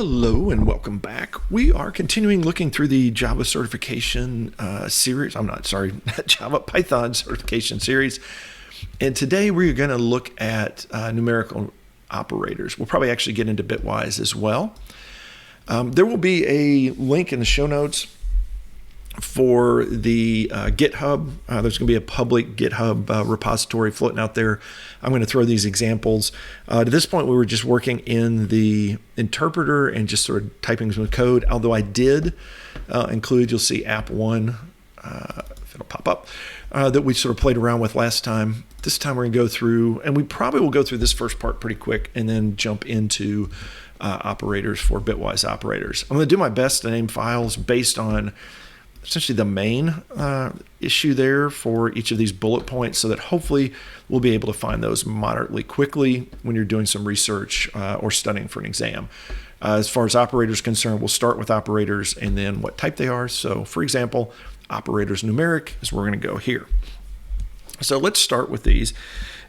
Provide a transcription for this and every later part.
Hello and welcome back. We are continuing looking through the Java certification series. Java Python certification series. And today we're going to look at numerical operators. We'll probably actually get into Bitwise as well. There will be a link in the show notes for the GitHub. There's going to be a public GitHub repository floating out there. I'm going to throw these examples. To this point, we were just working in the interpreter and just sort of typing some code, although I did include, you'll see app 1, if it'll pop up, that we sort of played around with last time. This time we're going to go through, and we probably will go through this first part pretty quick and then jump into operators for Bitwise operators. I'm going to do my best to name files based on essentially the main issue there for each of these bullet points, so that hopefully we'll be able to find those moderately quickly when you're doing some research or studying for an exam. As far as operators are concerned, we'll start with operators and then what type they are. So for example, operators numeric is where we're going to go here. So let's start with these,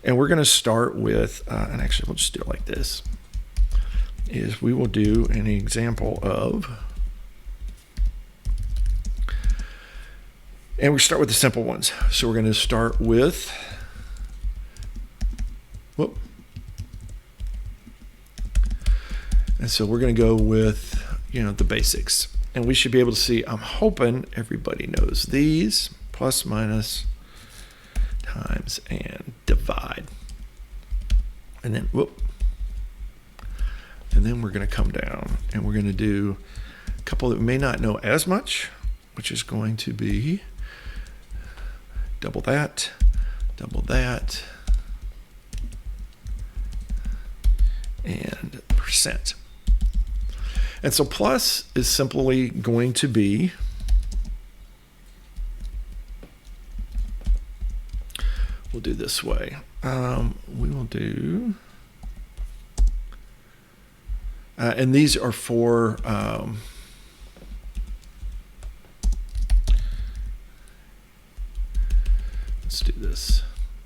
and we're going to start with, and actually we'll just do it like this, is we will do an example of, and we start with the simple ones. So we're going to start with, and so we're going to go with, the basics. And we should be able to see, I'm hoping everybody knows these, plus, minus, times, and divide. And then, and then we're going to come down and we're going to do a couple that we may not know as much, which is going to be double that, and percent. And so plus is simply going to be we'll do this way. We will do, and these are for let's do this.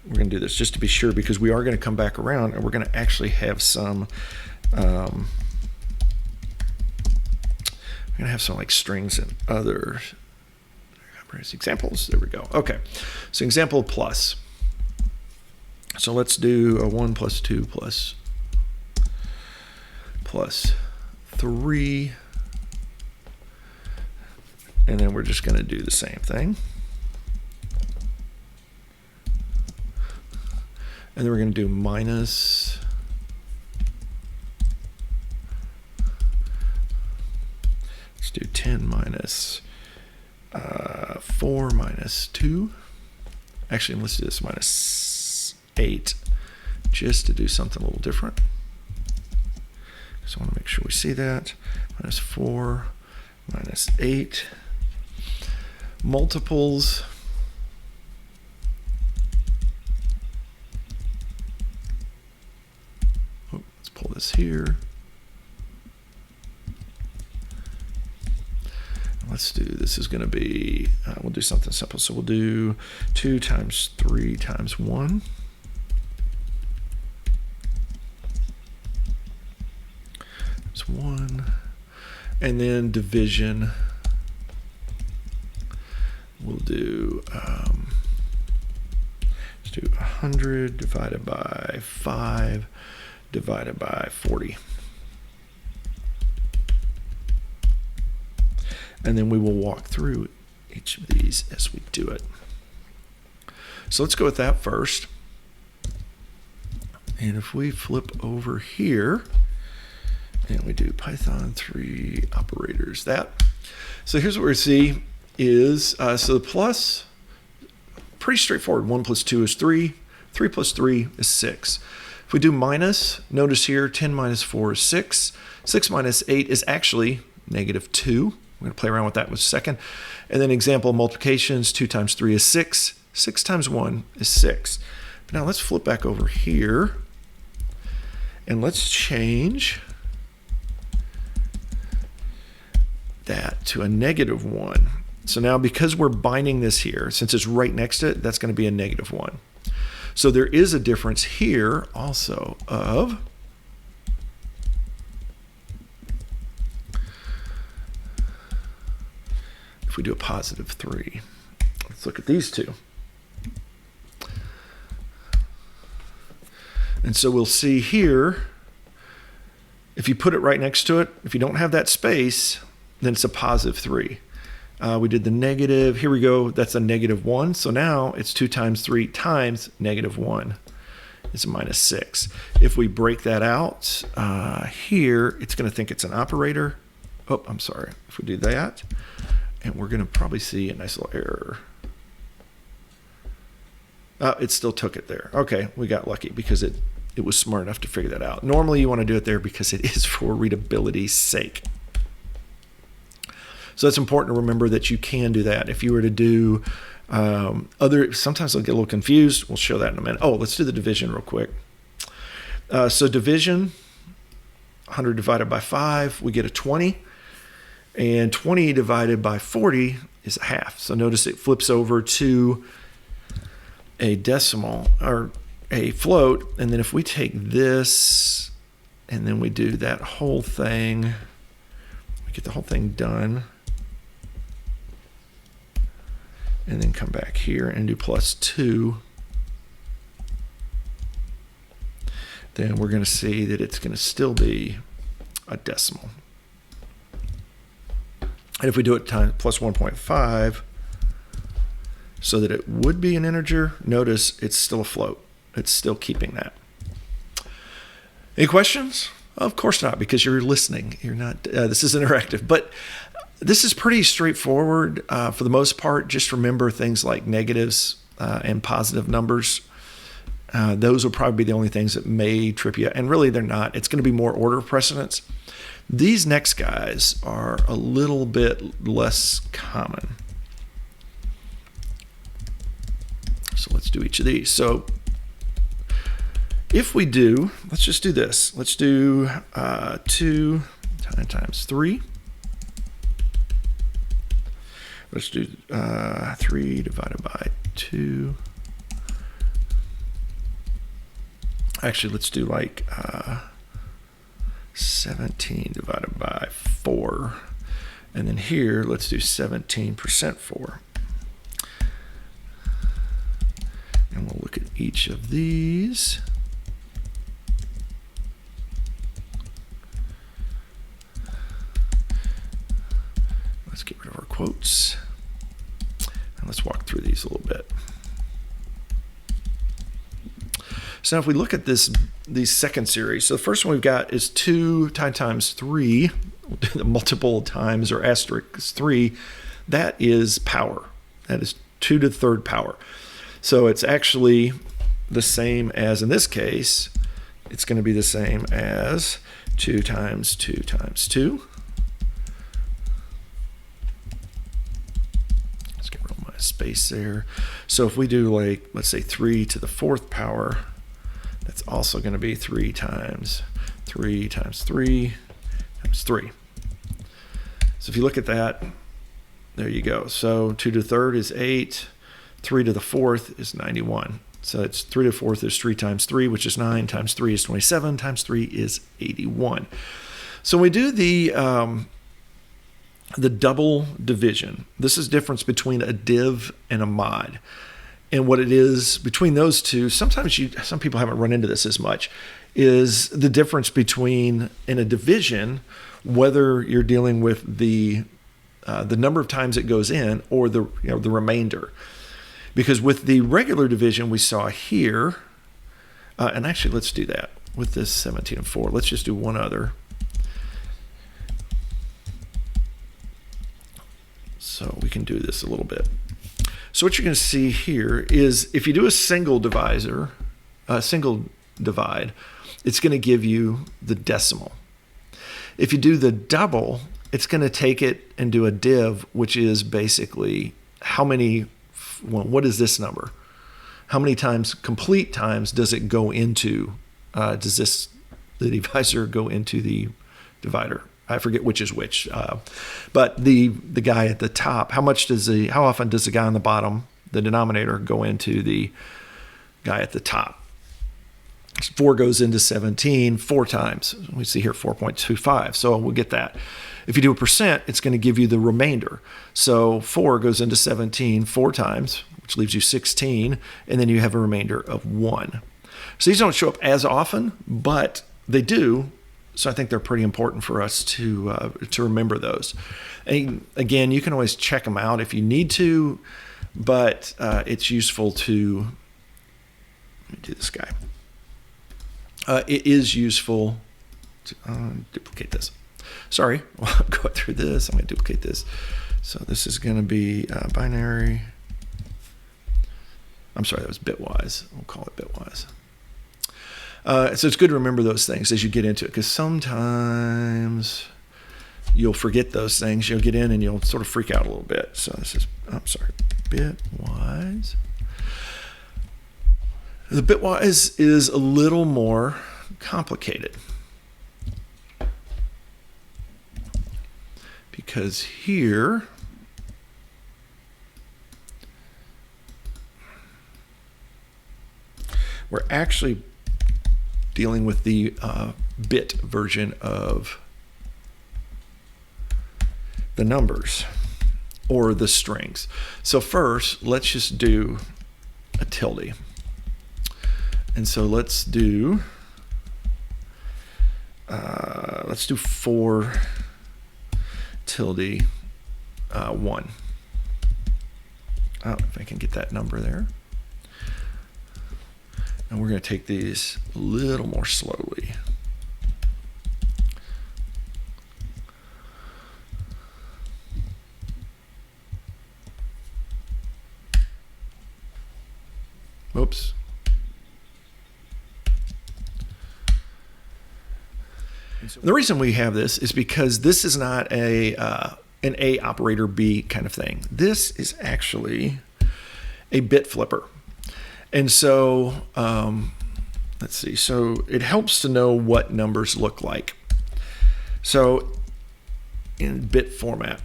We're going to do this just to be sure, because we are going to come back around and we're going to actually have some we're going to have some like strings and other examples. There we go. Okay, so example of plus. So let's do a 1 plus 2 plus 3, and then we're just going to do the same thing. And then we're going to do minus, let's do 10 minus 4 minus 2. Actually, let's do this minus 8, just to do something a little different. So I want to make sure we see that. Minus 4, minus 8. Multiples. Pull this here. Let's do, this is going to be, we'll do something simple. So we'll do 2 times 3 times 1. That's 1. And then division, we'll do, let's do 100 divided by 5 divided by 40. And then we will walk through each of these as we do it. So let's go with that first. And if we flip over here and we do Python 3 operators, so here's what we see is, so the plus, pretty straightforward. 1 plus 2 is 3. 3 plus 3 is 6. If we do minus, notice here 10 minus 4 is 6. 6 minus 8 is actually negative 2. We're going to play around with that in a second. And then example multiplications, 2 times 3 is 6. 6 times 1 is 6. But now let's flip back over here and let's change that to a negative 1. So now because we're binding this here, since it's right next to it, that's going to be a negative 1. So there is a difference here also of if we do a positive 3? Let's look at these two. And so we'll see here, if you put it right next to it, if you don't have that space, then it's a positive 3. We did the negative. Here we go. That's a -1. So now it's 2 times 3 times -1. It's a -6. If we break that out here, it's going to think it's an operator. Oh, I'm sorry. If we do that, and we're going to probably see a nice little error. It still took it there. Okay, we got lucky because it was smart enough to figure that out. Normally you want to do it there because it is for readability's sake. So it's important to remember that you can do that. If you were to do sometimes they'll get a little confused. We'll show that in a minute. Oh, let's do the division real quick. So division, 100 divided by 5, we get a 20. And 20 divided by 40 is a half. So notice it flips over to a decimal or a float. And then if we take this and then we do that whole thing, we get the whole thing done. And then come back here and do +2. Then we're going to see that it's going to still be a decimal. And if we do it times +1.5, so that it would be an integer, notice it's still a float. It's still keeping that. Any questions? Of course not, because you're listening. You're not. This is interactive, but this is pretty straightforward for the most part. Just remember things like negatives and positive numbers. Those will probably be the only things that may trip you, and really they're not. It's going to be more order of precedence. These next guys are a little bit less common. So let's do each of these. So if we do, let's just do this. Let's do 2 times 3. Let's do 3 divided by 2. Actually, let's do like 17 divided by 4. And then here, let's do 17% 4. And we'll look at each of these. Let's get rid of our quotes. And let's walk through these a little bit. So now if we look at this second series, so the first one we've got is 2 times 3, the multiple times or asterisk 3. That is power. That is 2 to the third power. So it's actually the same as, in this case, it's going to be the same as 2 times 2 times 2. Let's get rid of my space there. So if we do, like, let's say 3 to the 4th power, that's also going to be 3 times 3 times 3 times 3. So if you look at that, there you go. So 2 to the 3rd is 8. 3 to the 4th is 91. So it's 3 to the 4th is 3 times 3, which is 9, times 3 is 27, times 3 is 81. So when we do the double division, this is the difference between a div and a mod. And what it is between those two, sometimes some people haven't run into this as much, is the difference between in a division, whether you're dealing with the number of times it goes in or the remainder. Because with the regular division we saw here, and actually let's do that with this 17 and 4. Let's just do one other. So we can do this a little bit. So what you're going to see here is if you do a single divide, it's going to give you the decimal. If you do the double, it's going to take it and do a div, which is basically how many, what is this number? How many times, complete times, does it go into, the divisor go into the divider? I forget which is which, but the guy at the top, how often does the guy on the bottom, the denominator, go into the guy at the top? 4 goes into 17 4 times. We see here 4.25, so we'll get that. If you do a percent, it's going to give you the remainder. So 4 goes into 17 4 times, which leaves you 16, and then you have a remainder of 1. So these don't show up as often, but they do. So I think they're pretty important for us to remember those. And again, you can always check them out if you need to, but it's useful to, let me do this guy. It is useful to duplicate this. Sorry, while I'm going through this, I'm going to duplicate this. So this is going to be binary. I'm sorry, that was Bitwise. We'll call it Bitwise. So it's good to remember those things as you get into it, because sometimes you'll forget those things. You'll get in and you'll sort of freak out a little bit. So this is, I'm sorry, Bitwise. The Bitwise is a little more complicated, because here we're actually dealing with the bit version of the numbers or the strings. So first, let's just do a tilde. And so let's do 4 tilde 1. If I can get that number there. And we're going to take these a little more slowly. Oops. The reason we have this is because this is not an A operator B kind of thing. This is actually a bit flipper. And so, let's see. So it helps to know what numbers look like. So in bit format.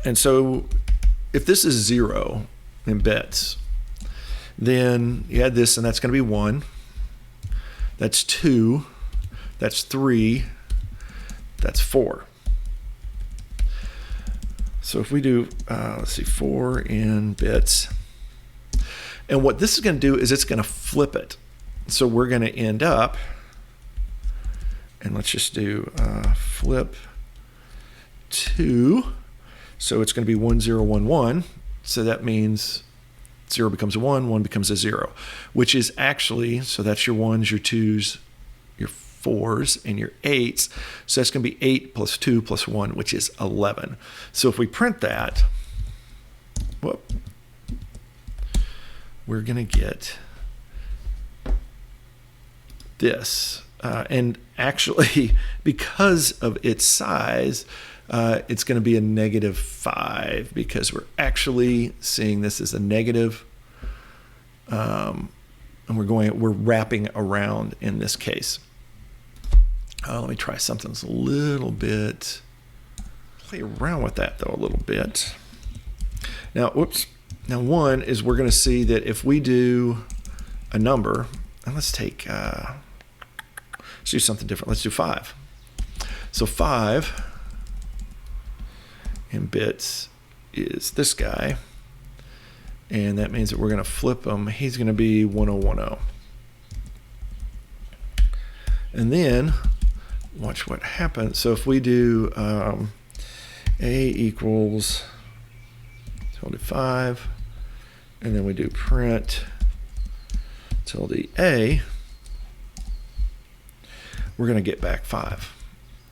And so if this is 0 in bits, then you add this, and that's going to be 1. That's 2. That's 3. That's 4. So if we do, let's see, 4 in bits. And what this is going to do is it's going to flip it. So we're going to end up, and let's just do flip 2. So it's going to be 1 0 1 1. So that means 0 becomes a 1, 1 becomes a 0, which is actually, so that's your 1s, your 2s, your 4s, and your 8s. So that's going to be 8 plus 2 plus 1, which is 11. So if we print that, whoop, we're going to get this. And actually, because of its size, it's going to be a -5, because we're actually seeing this as a negative, and we're wrapping around in this case. Let me try something that's a little bit, play around with that though a little bit. Now, whoops. Now, one is we're going to see that if we do a number, and let's take, let's do something different. Let's do 5. So 5 in bits is this guy, and that means that we're going to flip him. He's going to be 1010. And then watch what happens. So if we do A equals tilde 5, and then we do print tilde A, we're going to get back 5.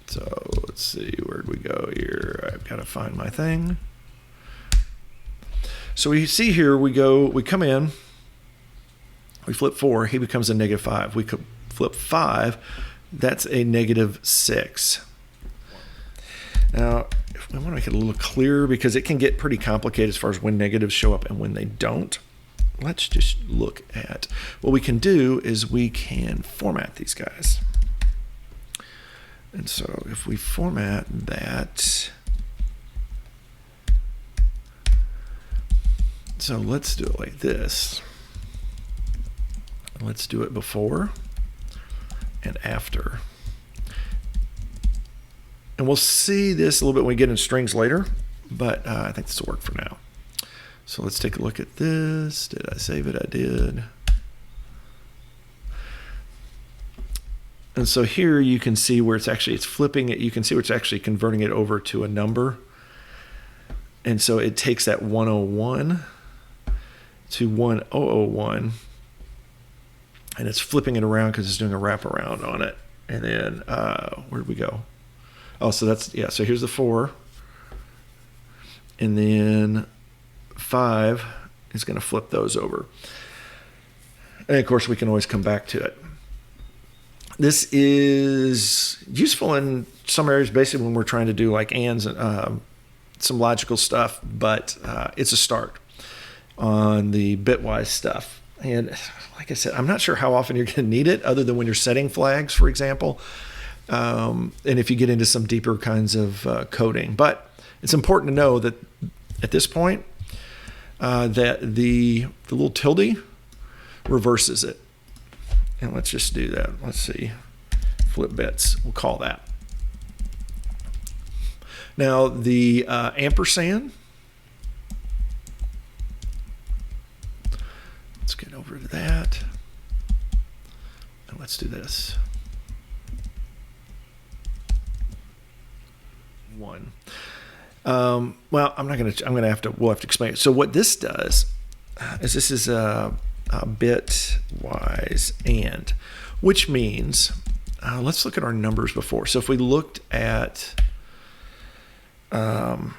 So let's see, where'd we go here? I've got to find my thing. So we see here, we come in, we flip 4, he becomes a -5. We could flip 5, that's a -6. Now, if we want to make it a little clearer, because it can get pretty complicated as far as when negatives show up and when they don't, let's just look at what we can do is we can format these guys. And so if we format that, so let's do it like this. Let's do it before and after. And we'll see this a little bit when we get in strings later, but I think this will work for now. So let's take a look at this. Did I save it? I did. And so here you can see where it's flipping it. You can see where it's actually converting it over to a number. And so it takes that 101 to 1001, and it's flipping it around because it's doing a wraparound on it. And then where did we go? Oh, so that's, yeah, so here's the 4. And then 5 is going to flip those over. And of course, we can always come back to it. This is useful in some areas, basically when we're trying to do like ands and some logical stuff, but it's a start on the Bitwise stuff. And like I said, I'm not sure how often you're going to need it other than when you're setting flags, for example, and if you get into some deeper kinds of coding. But it's important to know that at this point, that the little tilde reverses it. And let's just do that. Let's see. Flip bits, we'll call that. Now the ampersand, let's get over to that. And let's do this. 1. Well, we'll have to explain it. So what this does is this is a bitwise and, which means, let's look at our numbers before. So if we looked at, I'm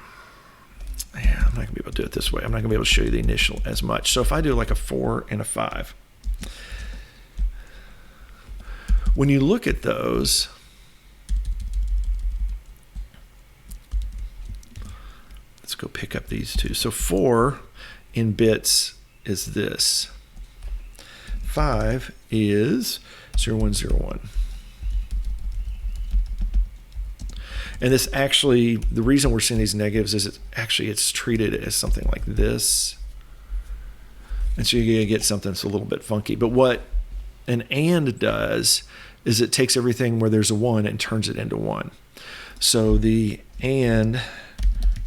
not gonna be able to do it this way. I'm not gonna be able to show you the initial as much. So if I do like a 4 and a 5, when you look at those, let's go pick up these two. So 4 in bits is this. 5 is 0101. And this actually, the reason we're seeing these negatives is it's treated as something like this. And so you're gonna get something that's a little bit funky. But what an AND does is it takes everything where there's a 1 and turns it into 1. So the AND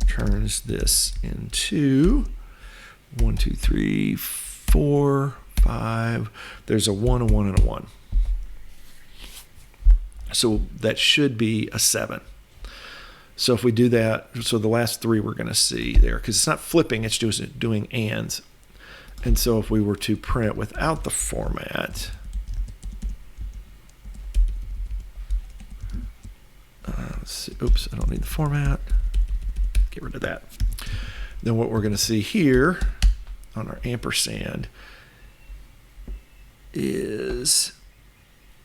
turns this into 1, 2, 3, 4, 5. There's a 1, a 1, and a 1. So that should be a 7. So if we do that, so the last 3 we're going to see there, because it's not flipping, it's just doing ands. And so if we were to print without the format, let's see, oops, I don't need the format. Get rid of that. Then what we're going to see here on our ampersand is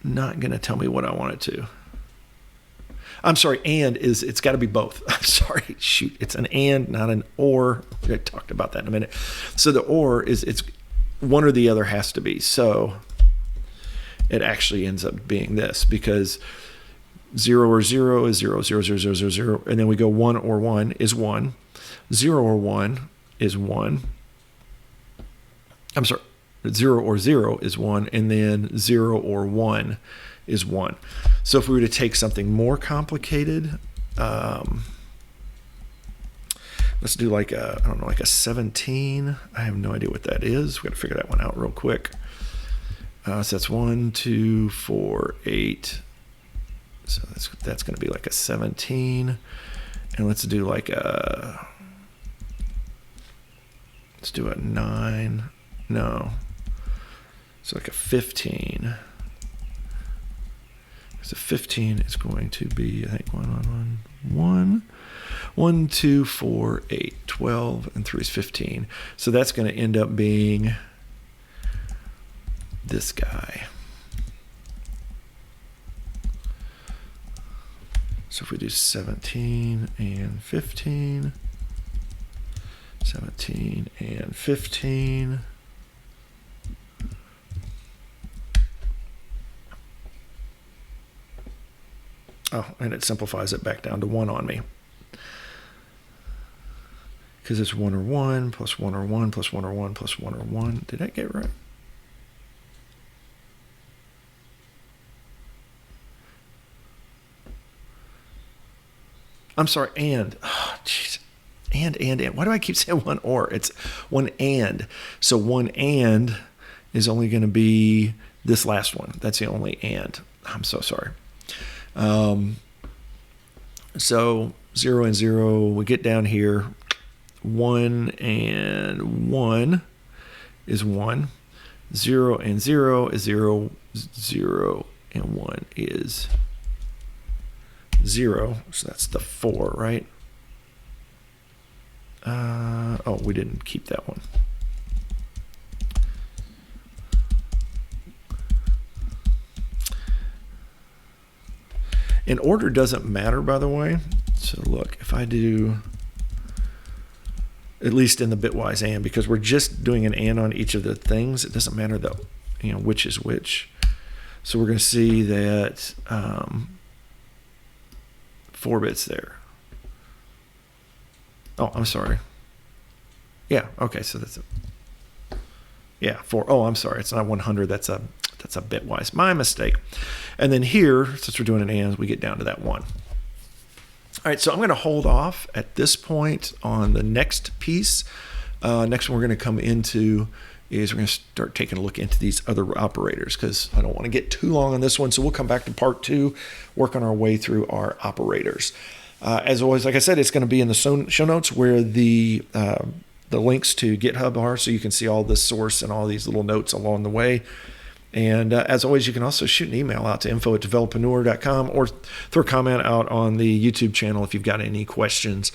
not going to tell me what I want it to. I'm sorry, and is, it's got to be both. I'm sorry, shoot, it's an and, not an or. I talked about that in a minute. So the or is, it's one or the other has to be. So it actually ends up being this, because 0 or 0 is 0, 0, 0, 0, 0, 0, and then we go 1 or 1 is 1. 0 or 1 is 1. I'm sorry, 0 or 0 is 1, and then 0 or 1 is 1. So if we were to take something more complicated, let's do like a, I don't know, like a 17. I have no idea what that is. We got to figure that one out real quick. So that's 1, 2, 4, 8. So that's going to be like a 17. And let's do like a, let's do a 9. No. So like a 15. So 15 is going to be, I think, 1, 2, 4, 8, 12, and 3 is 15. So that's going to end up being this guy. So if we do 17 and 15, 17 and 15, oh, and it simplifies it back down to 1 on me. Because it's 1 or 1 plus 1 or 1 plus 1 or 1 plus 1 or 1. Did I get it right? I'm sorry, and. Oh, jeez. And. Why do I keep saying one or? It's one and. So one and is only going to be this last one. That's the only and. I'm so sorry. So 0 and 0, we get down here. 1 and 1 is 1. 0 and 0 is 0. 0 and 1 is 0. So that's the 4, right? Oh, we didn't keep that one. And order doesn't matter, by the way. So look, if I do, at least in the bitwise and, because we're just doing an and on each of the things, it doesn't matter though, which is which. So we're going to see that 4 bits there. Oh, I'm sorry. Yeah, okay, so that's 4. Oh, I'm sorry, it's not 100. That's a bitwise. My mistake. And then here, since we're doing an and, we get down to that 1. All right, so I'm going to hold off at this point on the next piece. Next one we're going to come into is we're going to start taking a look into these other operators, because I don't want to get too long on this one. So we'll come back to part 2, work on our way through our operators. As always, like I said, it's going to be in the show notes where the links to GitHub are, so you can see all the source and all these little notes along the way. And as always, you can also shoot an email out to info@developreneur.com or throw a comment out on the YouTube channel if you've got any questions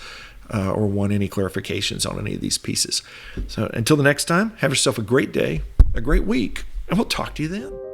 or want any clarifications on any of these pieces. So until the next time, have yourself a great day, a great week, and we'll talk to you then.